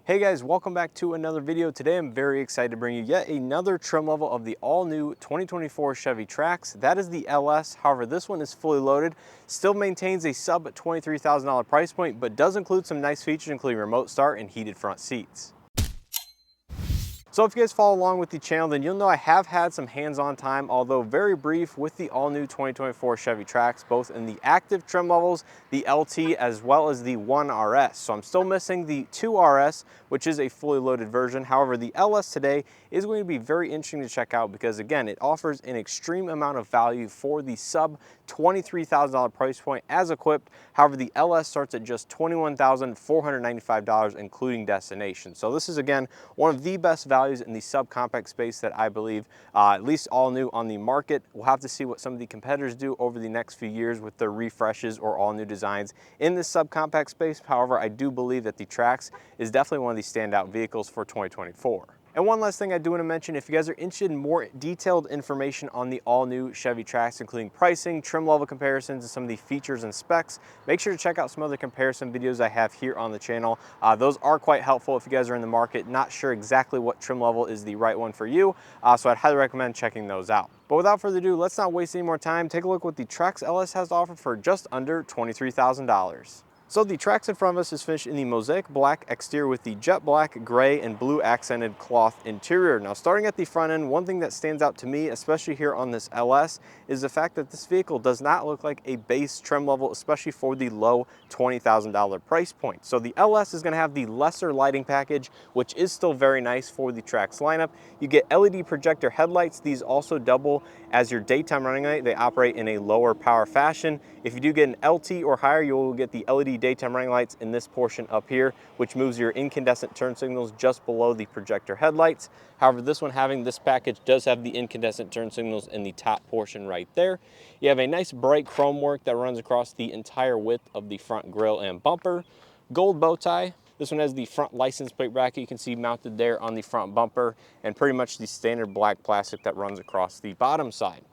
Hey guys, welcome back to another video. Today I'm very excited to bring you yet another trim level of the all-new 2024 Chevy Trax. That is the LS. However, this one is fully loaded, still maintains a sub $23,000 price point, but does include some nice features including remote start and heated front seats. So if you guys follow along with the channel, then you'll know I have had some hands-on time, although very brief, with the all-new 2024 Chevy Trax, both in the active trim levels, the LT, as well as the 1RS. So I'm still missing the 2RS, which is a fully loaded version. However, the LS today is going to be very interesting to check out because, again, it offers an extreme amount of value for the sub $23,000 price point as equipped. However, the LS starts at just $21,495, including destination. So this is, again, one of the best values in the subcompact space that I believe, at least all new on the market. We'll have to see what some of the competitors do over the next few years with their refreshes or all new designs in this subcompact space. However, I do believe that the Trax is definitely one of the standout vehicles for 2024. And one last thing I do want to mention, if you guys are interested in more detailed information on the all-new Chevy Trax, including pricing, trim level comparisons, and some of the features and specs, make sure to check out some other comparison videos I have here on the channel. Those are quite helpful if you guys are in the market, not sure exactly what trim level is the right one for you, so I'd highly recommend checking those out. But without further ado, let's not waste any more time. Take a look at what the Trax LS has to offer for just under $23,000. So the Trax in front of us is finished in the Mosaic Black exterior with the jet black, gray, and blue accented cloth interior. Now, starting at the front end, one thing that stands out to me, especially here on this LS, is the fact that this vehicle does not look like a base trim level, especially for the low $20,000 price point. So the LS is going to have the lesser lighting package, which is still very nice for the Trax lineup. You get LED projector headlights. These also double as your daytime running light. They operate in a lower power fashion. If you do get an LT or higher, you will get the LED daytime running lights in this portion up here, which moves your incandescent turn signals just below the projector headlights. However, this one having this package does have the incandescent turn signals in the top portion right there. You have a nice bright chrome work that runs across the entire width of the front grille and bumper. Gold bow tie. This one has the front license plate bracket you can see mounted there on the front bumper, and pretty much the standard black plastic that runs across the bottom side.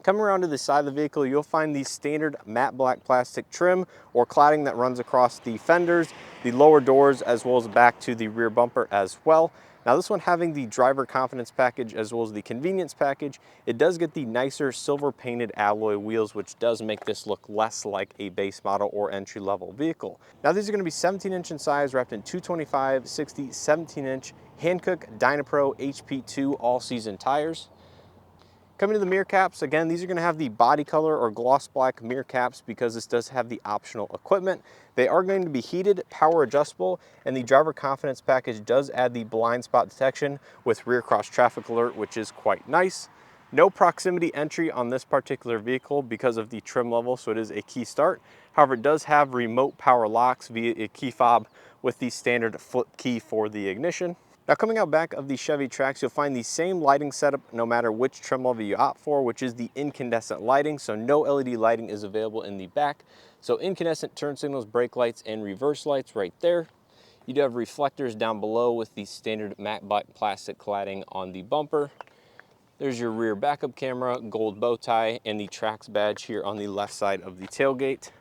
Coming around to the side of the vehicle, you'll find the standard matte black plastic trim or cladding that runs across the fenders, the lower doors, as well as back to the rear bumper as well. Now this one having the driver confidence package as well as the convenience package, it does get the nicer silver painted alloy wheels, which does make this look less like a base model or entry level vehicle. Now these are going to be 17-inch in size, wrapped in 225, 60, 17-inch Hankook Dynapro HP2 all-season tires. Coming to the mirror caps, again, these are going to have the body color or gloss black mirror caps because this does have the optional equipment. They are going to be heated, power adjustable, and the driver confidence package does add the blind spot detection with rear cross traffic alert, which is quite nice. No proximity entry on this particular vehicle because of the trim level, so it is a key start. However, it does have remote power locks via a key fob with the standard flip key for the ignition. Now, coming out back of the Chevy Trax, you'll find the same lighting setup no matter which trim level you opt for, which is the incandescent lighting. So no LED lighting is available in the back. So incandescent turn signals, brake lights, and reverse lights right there. You do have reflectors down below with the standard matte black plastic cladding on the bumper. There's your rear backup camera, gold bow tie, and the Trax badge here on the left side of the tailgate.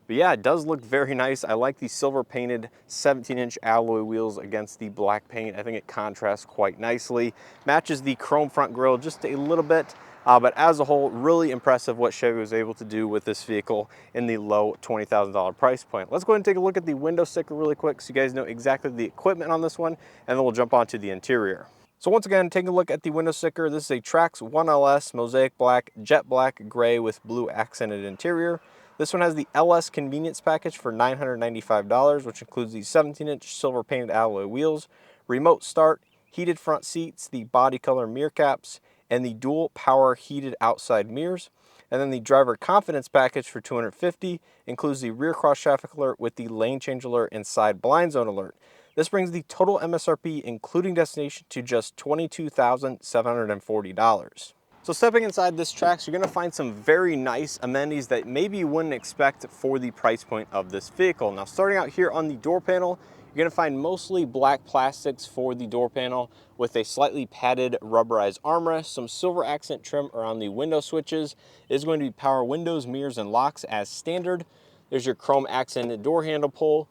But yeah, it does look very nice. I like the silver painted 17-inch alloy wheels against the black paint. I think it contrasts quite nicely. Matches the chrome front grille just a little bit, but as a whole, really impressive what Chevy was able to do with this vehicle in the low $20,000 price point. Let's go ahead and take a look at the window sticker really quick so you guys know exactly the equipment on this one, and then we'll jump onto the interior. So once again, taking a look at the window sticker, this is a Trax 1LS Mosaic Black, jet black, gray with blue accented interior. This one has the LS convenience package for $995, which includes the 17-inch silver painted alloy wheels, remote start, heated front seats, the body color mirror caps, and the dual power heated outside mirrors. And then the driver confidence package for $250 includes the rear cross traffic alert with the lane change alert and side blind zone alert. This brings the total MSRP, including destination, to just $22,740. So stepping inside this Trax, you're going to find some very nice amenities that maybe you wouldn't expect for the price point of this vehicle. Now, starting out here on the door panel, you're going to find mostly black plastics for the door panel with a slightly padded rubberized armrest, some silver accent trim around the window switches. It is going to be power windows, mirrors, and locks as standard. There's your chrome accented door handle pull.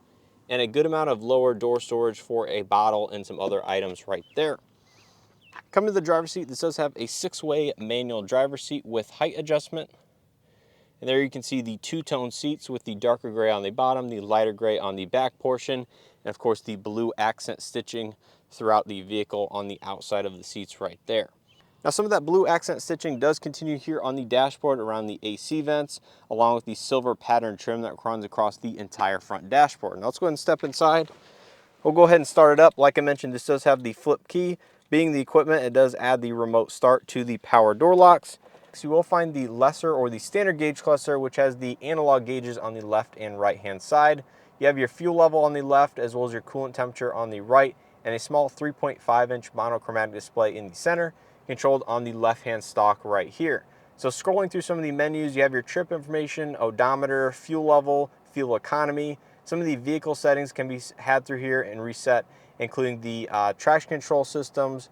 and a good amount of lower door storage for a bottle and some other items right there. Coming to the driver's seat, this does have a 6-way manual driver's seat with height adjustment. And there you can see the two-tone seats with the darker gray on the bottom, the lighter gray on the back portion, and of course the blue accent stitching throughout the vehicle on the outside of the seats right there. Now some of that blue accent stitching does continue here on the dashboard around the AC vents, along with the silver pattern trim that runs across the entire front dashboard. Now let's go ahead and step inside. We'll go ahead and start it up. Like I mentioned, this does have the flip key. Being the equipment, it does add the remote start to the power door locks. So you will find the lesser or the standard gauge cluster, which has the analog gauges on the left and right hand side. You have your fuel level on the left, as well as your coolant temperature on the right, and a small 3.5-inch monochromatic display in the center, controlled on the left-hand stalk right here. So scrolling through some of the menus, you have your trip information, odometer, fuel level, fuel economy. Some of the vehicle settings can be had through here and reset, including the traction control systems,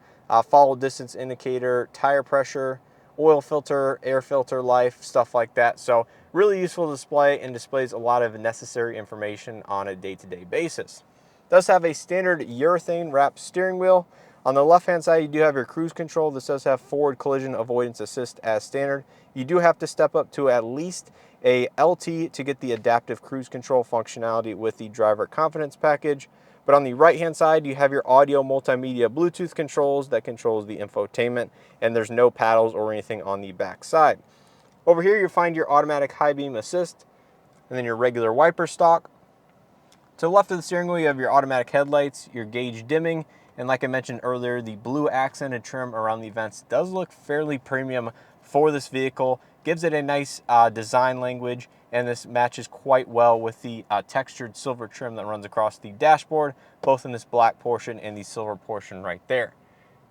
follow distance indicator, tire pressure, oil filter, air filter life, stuff like that. So really useful display, and displays a lot of necessary information on a day-to-day basis. It does have a standard urethane wrapped steering wheel. On the left-hand side, you do have your cruise control. This does have forward collision avoidance assist as standard. You do have to step up to at least a LT to get the adaptive cruise control functionality with the driver confidence package. But on the right-hand side, you have your audio multimedia Bluetooth controls that controls the infotainment, and there's no paddles or anything on the back side. Over here, you'll find your automatic high beam assist, and then your regular wiper stalk. To the left of the steering wheel, you have your automatic headlights, your gauge dimming, and like I mentioned earlier, the blue accented trim around the vents does look fairly premium for this vehicle. Gives it a nice design language, and this matches quite well with the textured silver trim that runs across the dashboard, both in this black portion and the silver portion right there.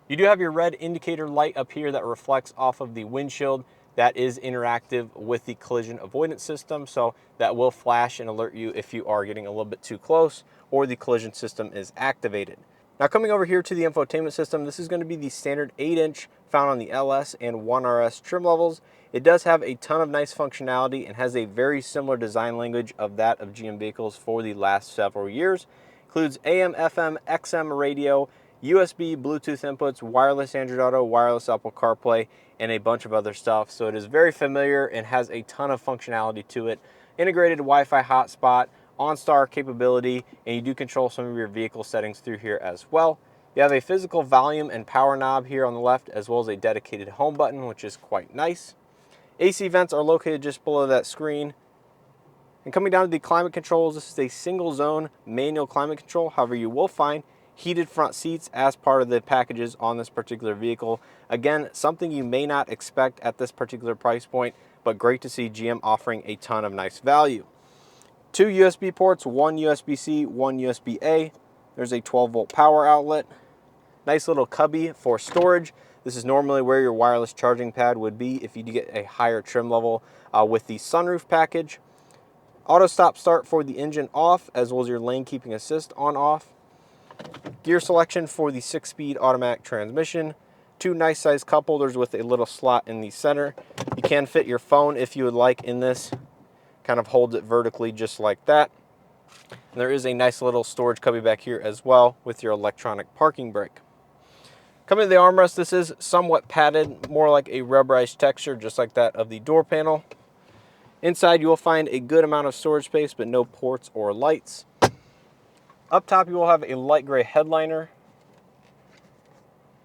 You do have your red indicator light up here that reflects off of the windshield. That is interactive with the collision avoidance system, so that will flash and alert you if you are getting a little bit too close or the collision system is activated. Now coming over here to the infotainment system, this is going to be the standard 8-inch found on the LS and 1RS trim levels. It does have a ton of nice functionality and has a very similar design language of that of GM vehicles for the last several years. Includes AM, FM, XM radio, USB, Bluetooth inputs, wireless Android Auto, wireless Apple CarPlay, and a bunch of other stuff. So it is very familiar and has a ton of functionality to it. Integrated Wi-Fi hotspot, OnStar capability, and you do control some of your vehicle settings through here as well. You have a physical volume and power knob here on the left, as well as a dedicated home button, which is quite nice. AC vents are located just below that screen. And coming down to the climate controls, this is a single zone manual climate control. However, you will find heated front seats as part of the packages on this particular vehicle. Again, something you may not expect at this particular price point, but great to see GM offering a ton of nice value. 2 USB ports, one USB-C, one USB-A. There's a 12-volt power outlet. Nice little cubby for storage. This is normally where your wireless charging pad would be if you do get a higher trim level with the sunroof package. Auto stop start for the engine off, as well as your lane keeping assist on off. Gear selection for the 6-speed automatic transmission. 2 nice sized cup holders with a little slot in the center. You can fit your phone if you would like in this. Kind of holds it vertically just like that. And there is a nice little storage cubby back here as well with your electronic parking brake. Coming to the armrest, this is somewhat padded, more like a rubberized texture, just like that of the door panel. Inside you will find a good amount of storage space, but no ports or lights. Up top you will have a light gray headliner.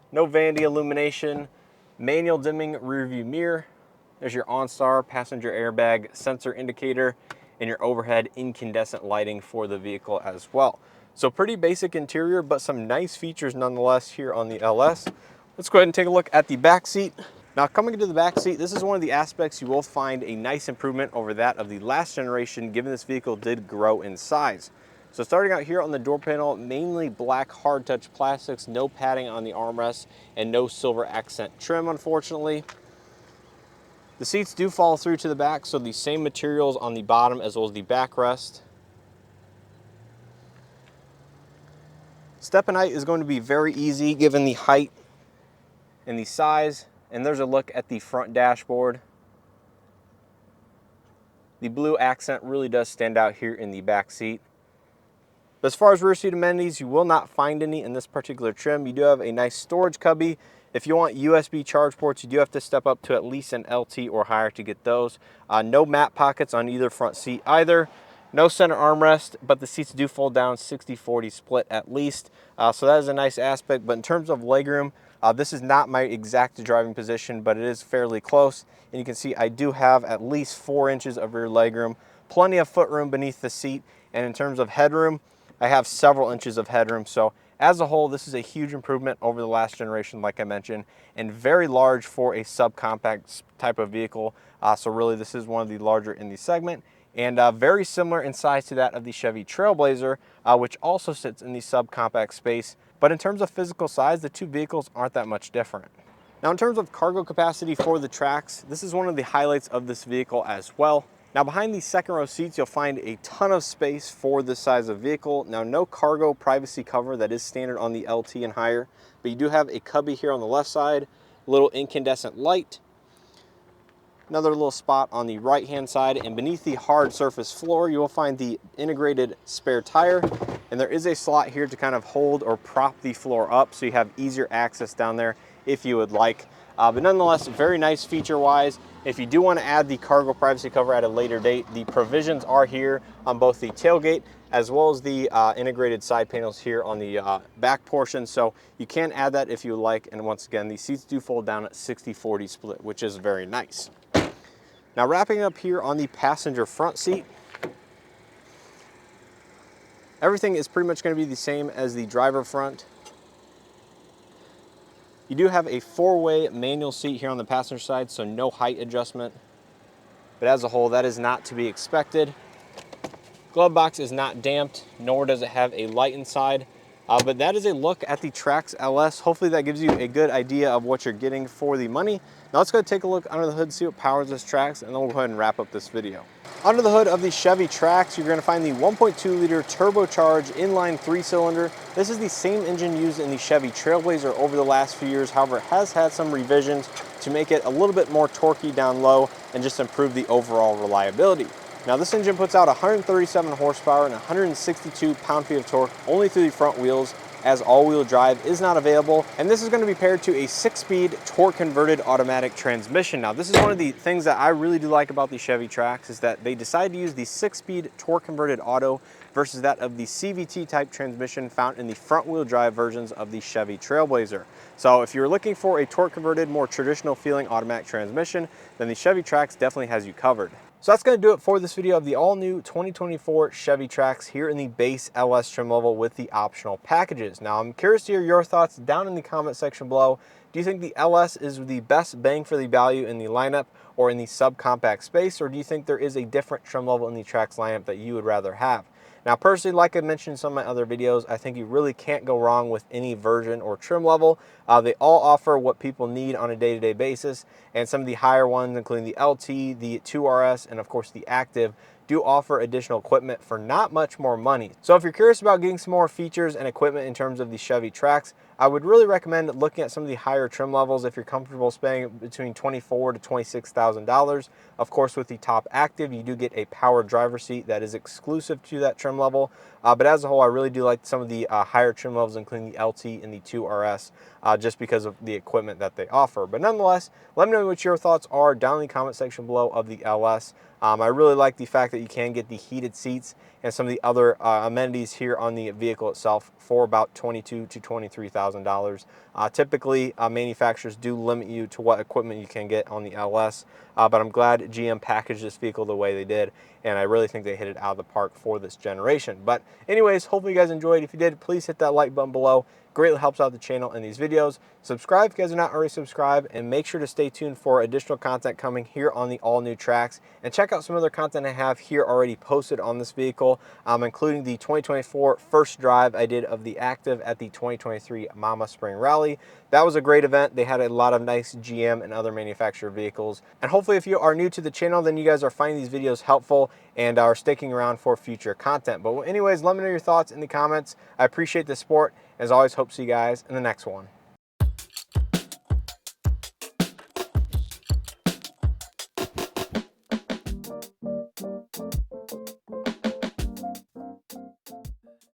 No vanity illumination, manual dimming rear view mirror. There's your OnStar passenger airbag sensor indicator, and your overhead incandescent lighting for the vehicle as well. So pretty basic interior, but some nice features nonetheless here on the LS. Let's go ahead and take a look at the back seat. Now coming into the back seat, this is one of the aspects you will find a nice improvement over that of the last generation, given this vehicle did grow in size. So starting out here on the door panel, mainly black hard touch plastics, no padding on the armrest, and no silver accent trim, unfortunately. The seats do fall through to the back, so the same materials on the bottom as well as the backrest. Step and height is going to be very easy given the height and the size. And there's a look at the front dashboard. The blue accent really does stand out here in the back seat. But as far as rear seat amenities, you will not find any in this particular trim. You do have a nice storage cubby. If you want USB charge ports, you do have to step up to at least an LT or higher to get those. No mat pockets on either front seat either. No center armrest, but the seats do fold down 60-40 split at least. So that is a nice aspect. But in terms of legroom, this is not my exact driving position, but it is fairly close. And you can see I do have at least 4 inches of rear legroom, plenty of footroom beneath the seat. And in terms of headroom, I have several inches of headroom. So as a whole, this is a huge improvement over the last generation, like I mentioned, and very large for a subcompact type of vehicle. So really, this is one of the larger in the segment, and very similar in size to that of the Chevy Trailblazer, which also sits in the subcompact space. But in terms of physical size, the two vehicles aren't that much different. Now, in terms of cargo capacity for the Trax, this is one of the highlights of this vehicle as well. Now, behind these second row seats, you'll find a ton of space for this size of vehicle. Now, no cargo privacy cover, that is standard on the LT and higher, but you do have a cubby here on the left side, a little incandescent light, another little spot on the right hand side, and beneath the hard surface floor, you will find the integrated spare tire, and there is a slot here to kind of hold or prop the floor up so you have easier access down there if you would like. But nonetheless, very nice feature-wise. If you do want to add the cargo privacy cover at a later date, the provisions are here on both the tailgate as well as the integrated side panels here on the back portion. So you can add that if you like. And once again, the seats do fold down at 60-40 split, which is very nice. Now, wrapping up here on the passenger front seat, everything is pretty much going to be the same as the driver front. You do have a 4-way manual seat here on the passenger side, so no height adjustment. But as a whole, that is not to be expected. Glove box is not damped, nor does it have a light inside. But that is a look at the Trax LS. Hopefully that gives you a good idea of what you're getting for the money. Now let's go take a look under the hood, see what powers this Trax, and then we'll go ahead and wrap up this video. Under the hood of the Chevy Trax, you're going to find the 1.2 liter turbocharged inline 3-cylinder. This is the same engine used in the Chevy Trailblazer over the last few years. However, it has had some revisions to make it a little bit more torquey down low and just improve the overall reliability. Now, this engine puts out 137 horsepower and 162 pound-feet of torque only through the front wheels, as all-wheel drive is not available. And this is going to be paired to a 6-speed torque-converted automatic transmission. Now, this is one of the things that I really do like about the Chevy Trax, is that they decided to use the 6-speed torque-converted auto versus that of the CVT-type transmission found in the front-wheel drive versions of the Chevy Trailblazer. So if you're looking for a torque-converted, more traditional-feeling automatic transmission, then the Chevy Trax definitely has you covered. So that's going to do it for this video of the all-new 2024 Chevy Trax here in the base LS trim level with the optional packages. Now, I'm curious to hear your thoughts down in the comment section below. Do you think the LS is the best bang for the value in the lineup or in the subcompact space, or do you think there is a different trim level in the Trax lineup that you would rather have? Now, personally, like I mentioned in some of my other videos, I think you really can't go wrong with any version or trim level. They all offer what people need on a day-to-day basis, and some of the higher ones, including the LT, the 2RS, and of course the Active, do offer additional equipment for not much more money. So if you're curious about getting some more features and equipment in terms of the Chevy Trax, I would really recommend looking at some of the higher trim levels if you're comfortable spending between $24,000 to $26,000. Of course, with the top Active, you do get a power driver seat that is exclusive to that trim level. But as a whole, I really do like some of the higher trim levels, including the LT and the 2RS, just because of the equipment that they offer. But nonetheless, let me know what your thoughts are down in the comment section below of the LS. I really like the fact that you can get the heated seats and some of the other amenities here on the vehicle itself for about $22,000 to $23,000. Typically, manufacturers do limit you to what equipment you can get on the LS, but I'm glad GM packaged this vehicle the way they did, and I really think they hit it out of the park for this generation. But anyways, hopefully you guys enjoyed. If you did, please hit that like button below. Greatly helps out the channel and these videos. Subscribe if you guys are not already subscribed, and make sure to stay tuned for additional content coming here on the all-new Trax. And check out some other content I have here already posted on this vehicle, including the 2024 first drive I did of the Active at the 2023 Mama Spring Rally. That was a great event. They had a lot of nice GM and other manufacturer vehicles. And hopefully if you are new to the channel, then you guys are finding these videos helpful and are sticking around for future content. But anyways, let me know your thoughts in the comments. I appreciate the support. As always, hope to see you guys in the next one.